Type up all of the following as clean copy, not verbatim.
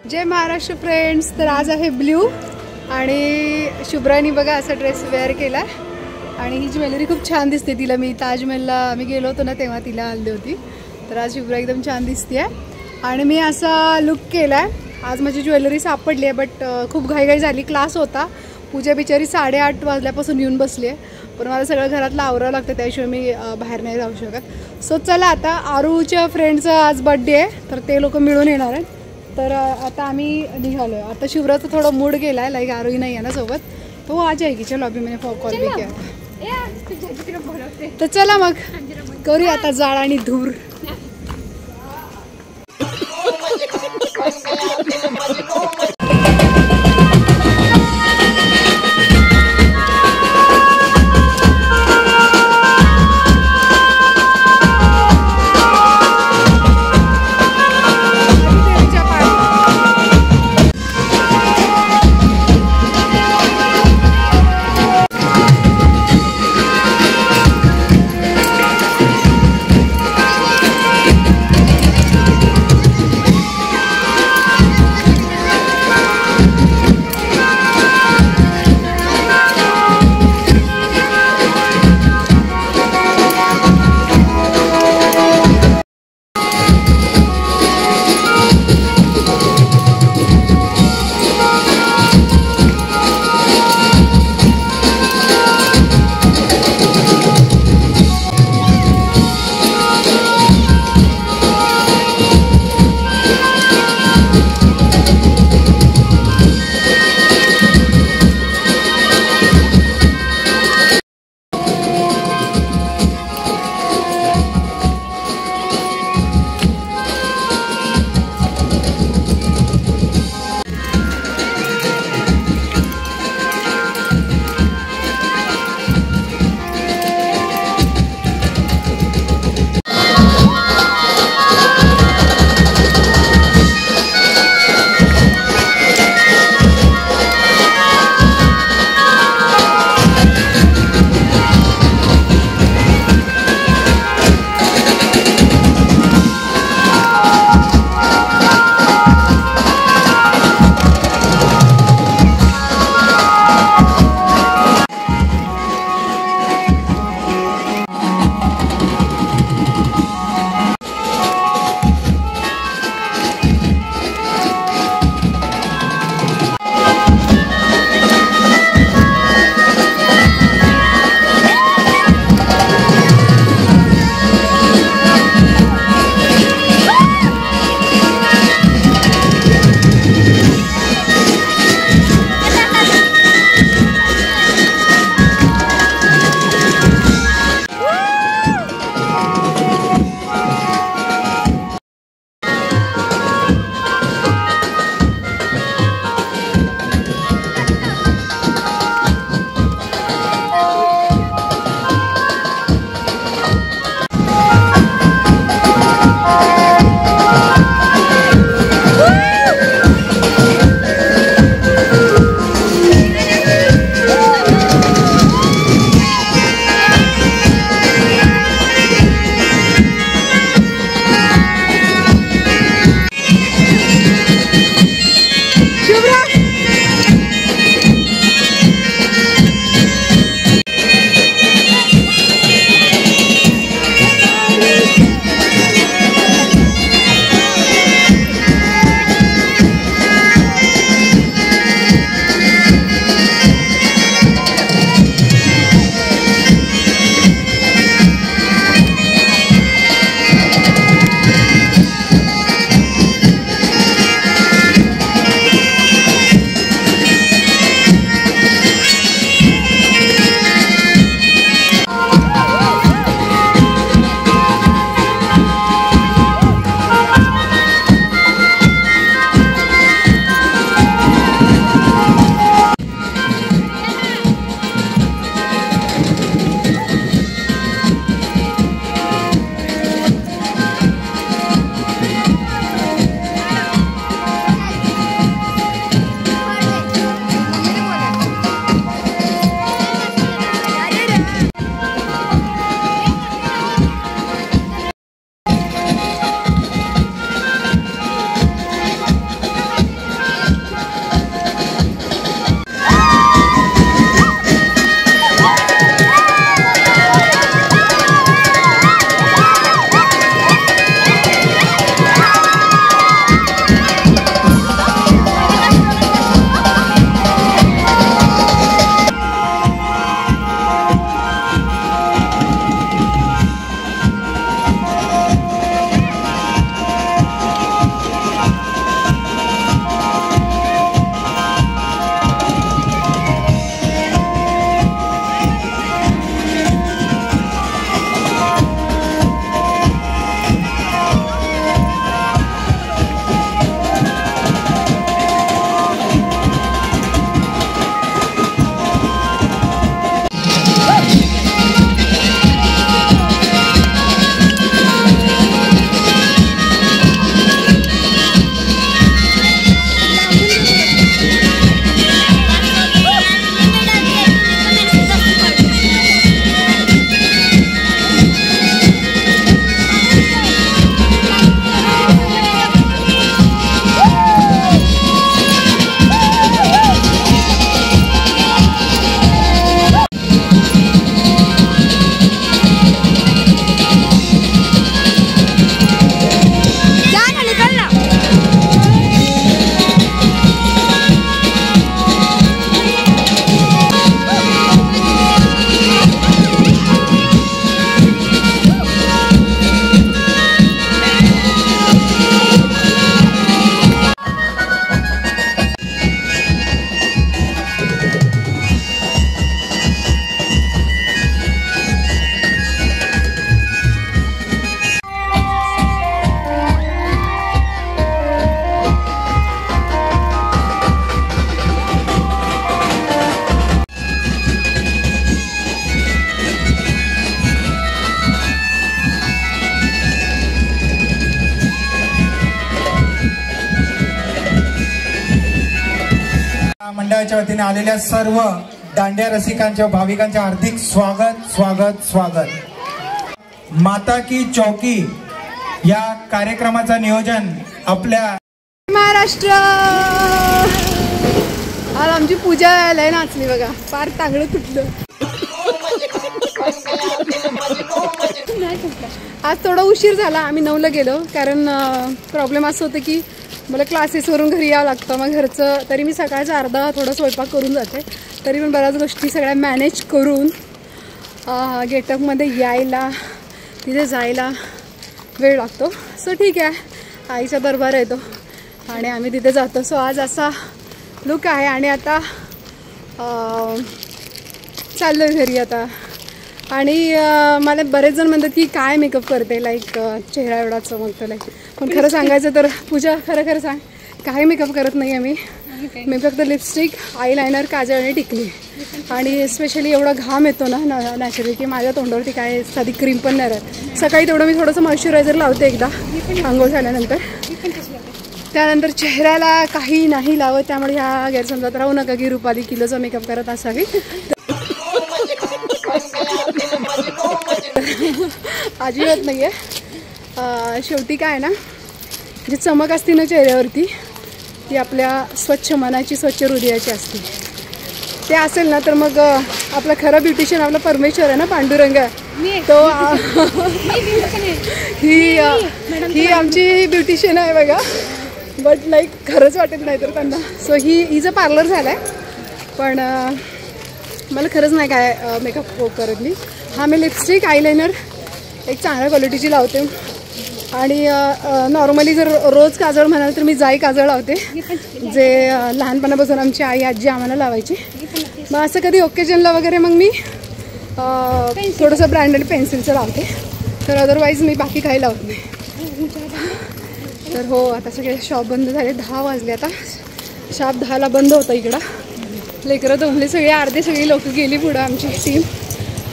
जय Maharashtra friends. तर आज आहे ब्ल्यू आणि शुभ्रानी बघा असा ड्रेस वेअर केला आणि ही ज्वेलरी खूप छान दिसते तिला। मी ताजमहलला आम्ही गेलो होतो ना तेव्हा तिला आणली होती। तर आज शुभ्रा एकदम छान दिसते आणि मी असा लुक केला। आज माझी ज्वेलरी सापडली आहे बट खूप घाईघाई झाली, क्लास होता। पूजा बिचारी 8:30 वाजल्यापासून येऊन बसली आहे, पण मला सगळं घरातलं आवरावं लागतं, त्याशिवाय मी बाहेर नाही जाऊ शकत। सो चला आता आरूच्या फ्रेंडचा आज बर्थडे आहे तर ते लोक मिळून येणार आहेत। तर आता आम्ही निघालो आहे। आता शिवराचा थोडा मूड गेला आहे, लाईक आरूही नाही आहे ना सोबत, तो आ जाएगी। चलो अभी मैंने कॉल भी किया। तर चला मग करूया आता जाळ आणि धूर। मंडळाच्या वतीने आलेल्या सर्व दांडिया रसिकांच्या भाविकांचे हार्दिक स्वागत स्वागत स्वागत। माता की चौकी या कार्यक्रमाचा नियोजन आपल्या महाराष्ट्र। आज आमची पूजा लय नाचली बघा, फार तांगड तुटलं। आज थोडा उशीर झाला, आम्ही 9ला गेलो कारण प्रॉब्लेम असं होतं की मला क्लासेसवरून घरी यावं लागतं। मग घरचं तरी मी सकाळचा अर्धा थोडा स्वयंपाक करून जाते, तरी पण बऱ्याच गोष्टी सगळ्या मॅनेज करून गेटअपमध्ये यायला तिथे जायला वेळ लागतो। सो ठीक आहे, आईचा दरबार येतो आणि आम्ही तिथे जातो। सो आज असा लुक आहे आणि आता चाललो आहे घरी आता। आणि मला बरेच जण म्हणतात की काय मेकअप करते, लाईक चेहरा एवढा चमकतो लाईक। पण खरं सांगायचं तर पूजा खरं सांग, काही मेकअप करत नाही आहे मी फक्त लिपस्टिक, आयलायनर, काजळ आणि टिकली। आणि स्पेशली एवढा घाम येतो ना नॅचरली की माझ्या तोंडावरती काय साधी क्रीम पण नाही राहत। सकाळी तेवढं मी थोडंसं मॉइश्चरायझर लावते एकदा आंघोळ झाल्यानंतर, त्यानंतर चेहऱ्याला काही नाही लावत। त्यामुळे ह्या गैरसमजात राहू नका की रुपाली किलोचा मेकअप करत असावी। अजिबात नाही आहे। शेवटी काय ना, जी चमक असते ना चेहऱ्यावरती ती आपल्या स्वच्छ मनाची, स्वच्छ हृदयाची असते। ते असेल ना तर मग आपला खरा ब्युटिशियन आपला परमेश्वर आहे ना, पांडुरंग तो। ही आमची ब्युटिशियन आहे बघा, बट लाईक खरंच वाटत नाही तर त्यांना। सो हिचं पार्लर झालं आहे, पण मला खरंच नाही काय मेकअप करत मी। हा मी लिपस्टिक, आयलायनर एक चांगल्या क्वालिटीची लावते आणि नॉर्मली जर रोज काजळ म्हणाल तर मी जाई काजळ लावते, जे लहानपणापासून आमची आई आजी आम्हाला लावायची। मग असं कधी ओकेजनला वगैरे मग मी थोडंसं ब्रँडेड पेन्सिलचं लावते, तर अदरवाईज मी बाकी काही लावत नाही। तर हो, आता सगळे शॉप बंद झाले, 10 वाजले आता। शॉप 10ला बंद होतं इकडं, लेकरं जमले सगळे, अर्धे सगळी लोक गेली पुढं आमची टीम।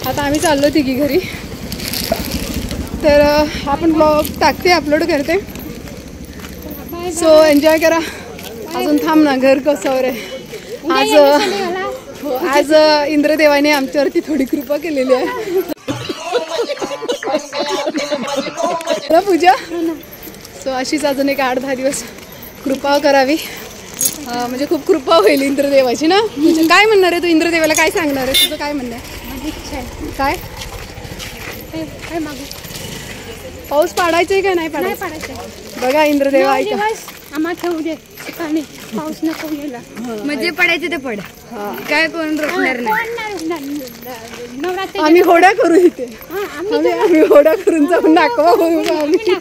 आता आम्ही चाललो तिघी घरी। तर आपण ब्लॉग टाकते, अपलोड करते, सो एन्जॉय करा। अजून थांब ना, घर कसावर आहे आज इंद्रदेवाने आमच्यावरती थोडी कृपा केलेली आहे पूजा। सो अशीच अजून एक 8-10 दिवस कृपा करावी, म्हणजे खूप कृपा होईल इंद्रदेवाची ना। म्हणजे काय म्हणणार आहे तू इंद्रदेवाला, काय सांगणार आहे, तुझं काय म्हणणं आहे? काय पाऊस पाडायचा आहे का नाही पाडायचं? बघा इंद्रदेवा ऐका, पाऊस नको गेला म्हणजे पडायचे ते पड, काय कोण रोखणार नाही। आम्ही होड्या करू इथे, आम्ही होड्या करून जाऊन नाकवा होऊ आम्ही।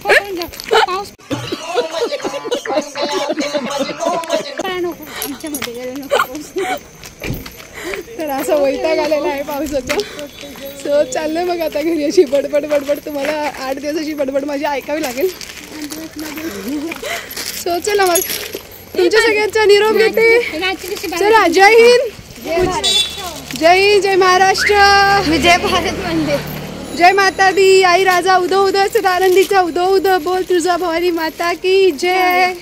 तर असा वैताग आलेला आहे पावसाचा। सो चाललंय मग आता घरी, अशी बडबड बडबड। तुम्हाला 8 दिवसाची बडबड माझी ऐकावी लागेल। सो चला मग, तुमच्या सगळ्यांचा निरोप घेते। चला, जय हिंद, जय हिंद, जय महाराष्ट्र, विजय भारत वंदे, जय माता दी, आई राजा उदो उदो सदानंदीचा उदो उदो बोल, तुझा भवानी माता की जय।